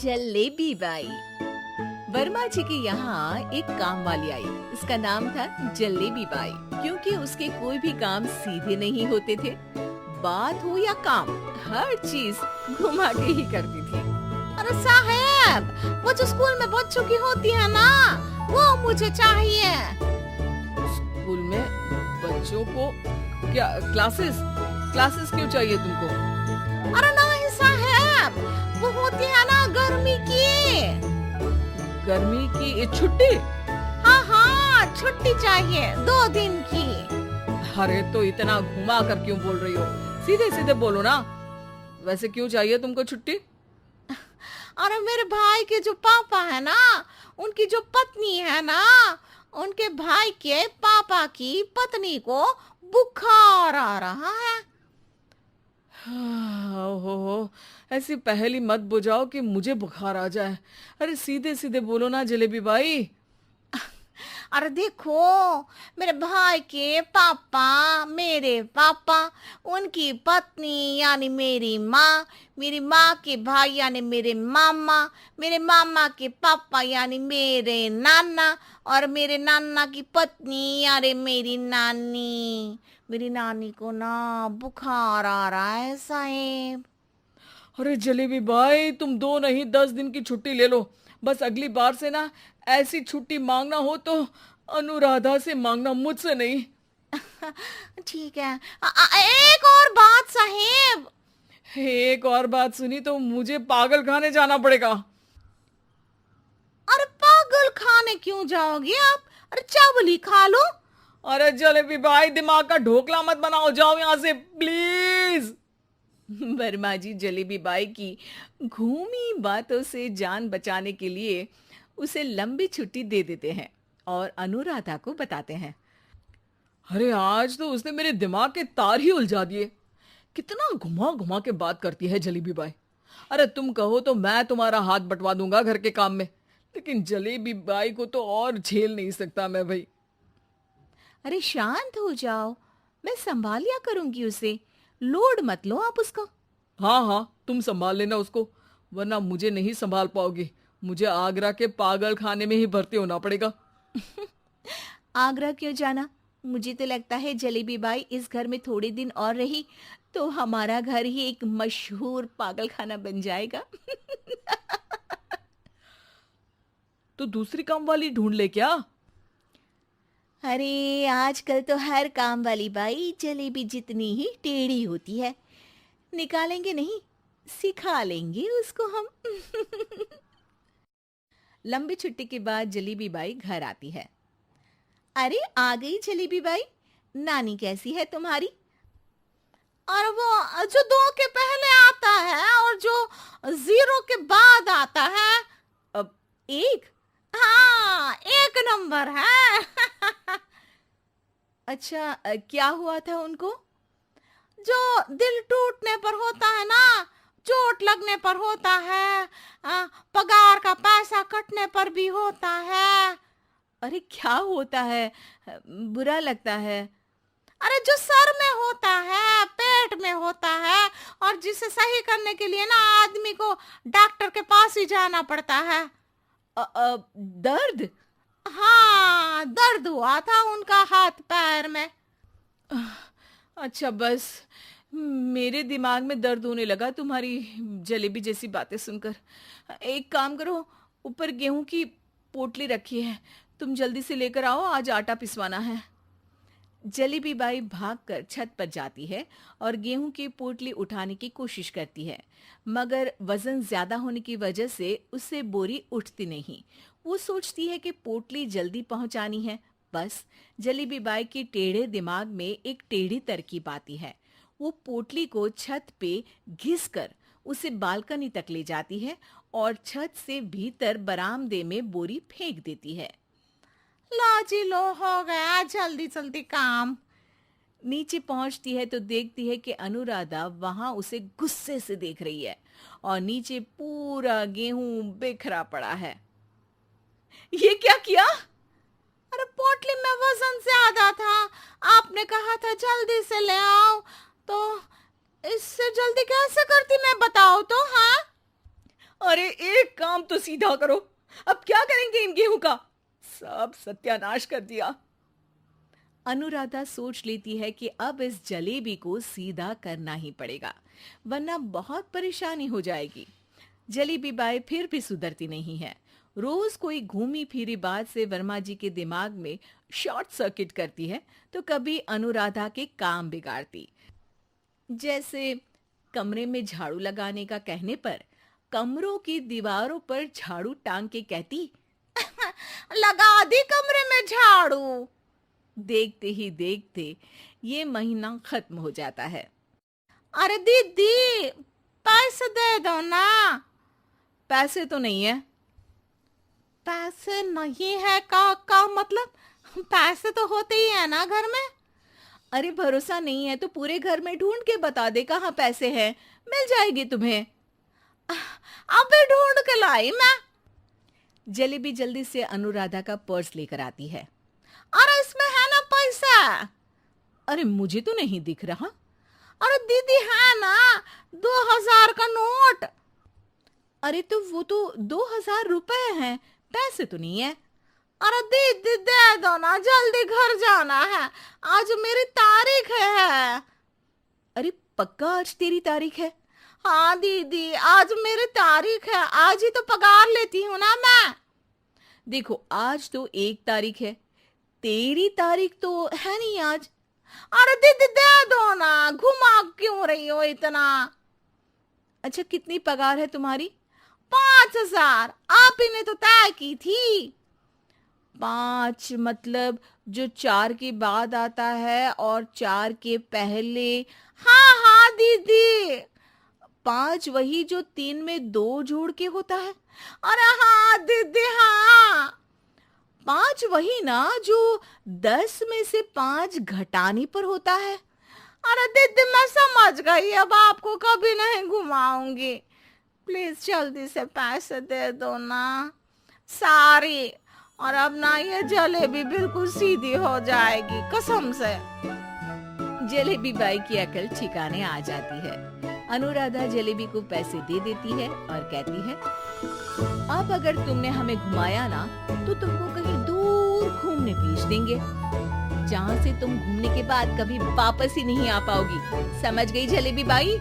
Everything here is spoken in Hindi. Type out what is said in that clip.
जलेबी बाई। वर्मा जी के यहाँ एक काम वाली आई। उसका नाम था जलेबी बाई, क्योंकि उसके कोई भी काम सीधे नहीं होते थे। बात हो या काम, हर चीज घुमा के ही करती थी। अरे साहब, वो जो स्कूल में बच्चों की होती है ना, वो मुझे चाहिए। स्कूल में बच्चों को क्या क्लासेस क्यों चाहिए तुमको? अरे नहीं साहब, वो होती है ना गर्मी की। गर्मी की ये छुट्टी? हाँ, छुट्टी चाहिए 2 दिन की। अरे तो इतना घुमा कर क्यों बोल रही हो? सीधे सीधे बोलो ना। वैसे क्यों चाहिए तुमको छुट्टी? अरे मेरे भाई के जो पापा है ना, उनकी जो पत्नी है ना, उनके भाई के पापा की पत्नी को बुखार आ रहा है। ओहो, ऐसी पहेली मत बुझाओ कि मुझे बुखार आ जाए। अरे सीधे सीधे बोलो ना जलेबी बाई। अरे देखो, मेरे भाई के पापा, मेरे पापा, उनकी पत्नी यानी मेरी माँ के भाई यानी मेरे मामा के पापा यानी मेरे नाना, और मेरे नाना की पत्नी यानी मेरी नानी को ना बुखार आ रहा है साहेब। अरे जलेबी भाई, तुम 2 नहीं 10 दिन की छुट्टी ले लो। बस अगली बार से ना ऐसी छुट्टी मांगना हो तो अनुराधा से मांगना, मुझसे नहीं। ठीक है। एक और बात साहेब। एक और बात सुनी तो मुझे पागल खाने जाना पड़ेगा। अरे पागल खाने क्यों जाओगे आप? अरे चावल ही खा लो। अरे जलेबी भाई, दिमाग का ढोकला मत बनाओ, जाओ यहाँ से प्लीज। वर्मा जी जलेबी बाई की घूमी बातों से जान बचाने के लिए उसे लंबी छुट्टी दे देते हैं और अनुराधा को बताते हैं। अरे आज तो उसने मेरे दिमाग के तार ही उलझा दिए। कितना घुमा घुमा के बात करती है जलेबी बाई। अरे तुम कहो तो मैं तुम्हारा हाथ बंटवा दूंगा घर के काम में, लेकिन जलेबी बाई को तो और झेल नहीं सकता मैं भाई। अरे शांत हो जाओ, मैं संभाल लिया करूंगी उसे, लोड मत लो आप उसका। हाँ, तुम संभाल लेना उसको, वरना मुझे नहीं संभाल पाओगी। मुझे आगरा के पागल खाने में ही भर्ती होना पड़ेगा। आगरा क्यों जाना? मुझे तो लगता है जलेबी बाई इस घर में थोड़े दिन और रही तो हमारा घर ही एक मशहूर पागल खाना बन जाएगा। तो दूसरी काम वाली ढूंढ ले क्या? अरे आजकल तो हर काम वाली बाई जलेबी जितनी ही टेढ़ी होती है। निकालेंगे नहीं, सिखा लेंगे उसको हम। लंबी छुट्टी के बाद जलेबी बाई घर आती है। अरे आ गई जलेबी बाई, नानी कैसी है तुम्हारी? और वो जो 2 के पहले आता है और जो 0 के बाद आता है। अब एक? हाँ, 1 नंबर है। अच्छा, क्या हुआ था उनको? जो दिल टूटने पर होता है ना, चोट लगने पर होता है, पगार का पैसा कटने पर भी होता है। अरे क्या होता है? बुरा लगता है? अरे जो सर में होता है, पेट में होता है, और जिसे सही करने के लिए ना आदमी को डॉक्टर के पास ही जाना पड़ता है। दर्द? हाँ, दर्द हुआ था उनका हाथ पैर में। अच्छा बस, मेरे दिमाग में दर्द होने लगा तुम्हारी जलेबी जैसी बातें सुनकर। एक काम करो, ऊपर गेहूं की पोटली रखी है, तुम जल्दी से लेकर आओ, आज आटा पिसवाना है। जलेबी बाई भागकर छत पर जाती है और गेहूं की पोटली उठाने की कोशिश करती है, मगर वजन ज्यादा होने की वजह से उससे बोरी उठती नहीं। वो सोचती है कि पोटली जल्दी पहुंचानी है। बस जलेबी बाई के टेढ़े दिमाग में एक टेढ़ी तरकीब आती है। वो पोटली को छत पे घिसकर उसे बालकनी तक ले जाती है और छत से भीतर बरामदे में बोरी फेंक देती है। लो जी लो, हो गया जल्दी जल्दी काम। नीचे पहुंचती है तो देखती है कि अनुराधा वहां उसे गुस्से से देख रही है और नीचे पूरा गेहूं बिखरा पड़ा है। ये क्या किया? अरे पोटली में वजन ज्यादा था, आपने कहा था जल्दी से ले आओ, तो इससे जल्दी कैसे करती मैं बताओ तो। हाँ, अरे एक काम तो सीधा करो, अब क्या करेंगे इन गेहूं का? सब सत्यानाश कर दिया। अनुराधा सोच लेती है कि अब इस जलेबी को सीधा करना ही पड़ेगा, वरना बहुत परेशानी हो जाएगी। जलेबी बाई फिर भी सुधरती नहीं है। रोज कोई घूमी फिरी बात से वर्मा जी के दिमाग में शॉर्ट सर्किट करती है, तो कभी अनुराधा के काम बिगाड़ती। जैसे कमरे में झाड़ू लगाने का कहने पर कमरों की दीवारों पर झाड़ू टांग के कहती, लगा दी कमरे में झाड़ू। देखते ही देखते ये महीना खत्म हो जाता है। अरे दीदी, पैसे दे दो ना। पैसे तो नहीं है। पैसे नहीं है का मतलब? पैसे तो होते ही है ना घर में। अरे भरोसा नहीं है तो पूरे घर में ढूंढ के बता दे कहाँ पैसे हैं, मिल जाएगी तुम्हें। अबे ढूंढ के लाई मैं। जलेबी जल्दी से अनुराधा का पर्स लेकर आती है। अरे इसमें है ना पैसा? अरे मुझे तो नहीं दिख रहा। अरे दीदी है ना, 2000 का नोट। अरे तो वो तो 2000 रुपए हैं, पैसे तो नहीं है। अरे दीदी दे दो ना, जल्दी घर जाना है, आज मेरी तारीख है। अरे पक्का आज तेरी तारीख है? हाँ दीदी, आज मेरी तारीख है, आज ही तो पगार लेती हूँ ना मैं। देखो आज तो 1 तारीख है, तेरी तारीख तो है नहीं आज। अरे दीदी दे दो ना, घुमा क्यों रही हो इतना? अच्छा कितनी पगार है तुम्हारी? 5000, आप ही ने तो तय की थी। 5 मतलब जो 4 के बाद आता है और 4 के पहले। हाँ हाँ दीदी। 5 वही जो 3 में 2 जोड़ के होता है। अरे हाँ दीदी हाँ। 5 वही ना जो 10 में से 5 घटाने पर होता है। अरे दीदी मैं समझ गई, अब आपको कभी नहीं घुमाऊंगी। प्लीज जल्दी से पैसे दे दो ना, सारी। और अब ना ये जलेबी बिल्कुल सीधी हो जाएगी कसम से। जलेबी बाई की अकल ठिकाने आ जाती है। अनुराधा जलेबी को पैसे दे देती है और कहती है, अब अगर तुमने हमें घुमाया ना तो तुमको कहीं दूर घूमने भेज देंगे, जहाँ से तुम घूमने के बाद कभी वापस ही नहीं आ पाओगी। समझ गई जलेबी बाई?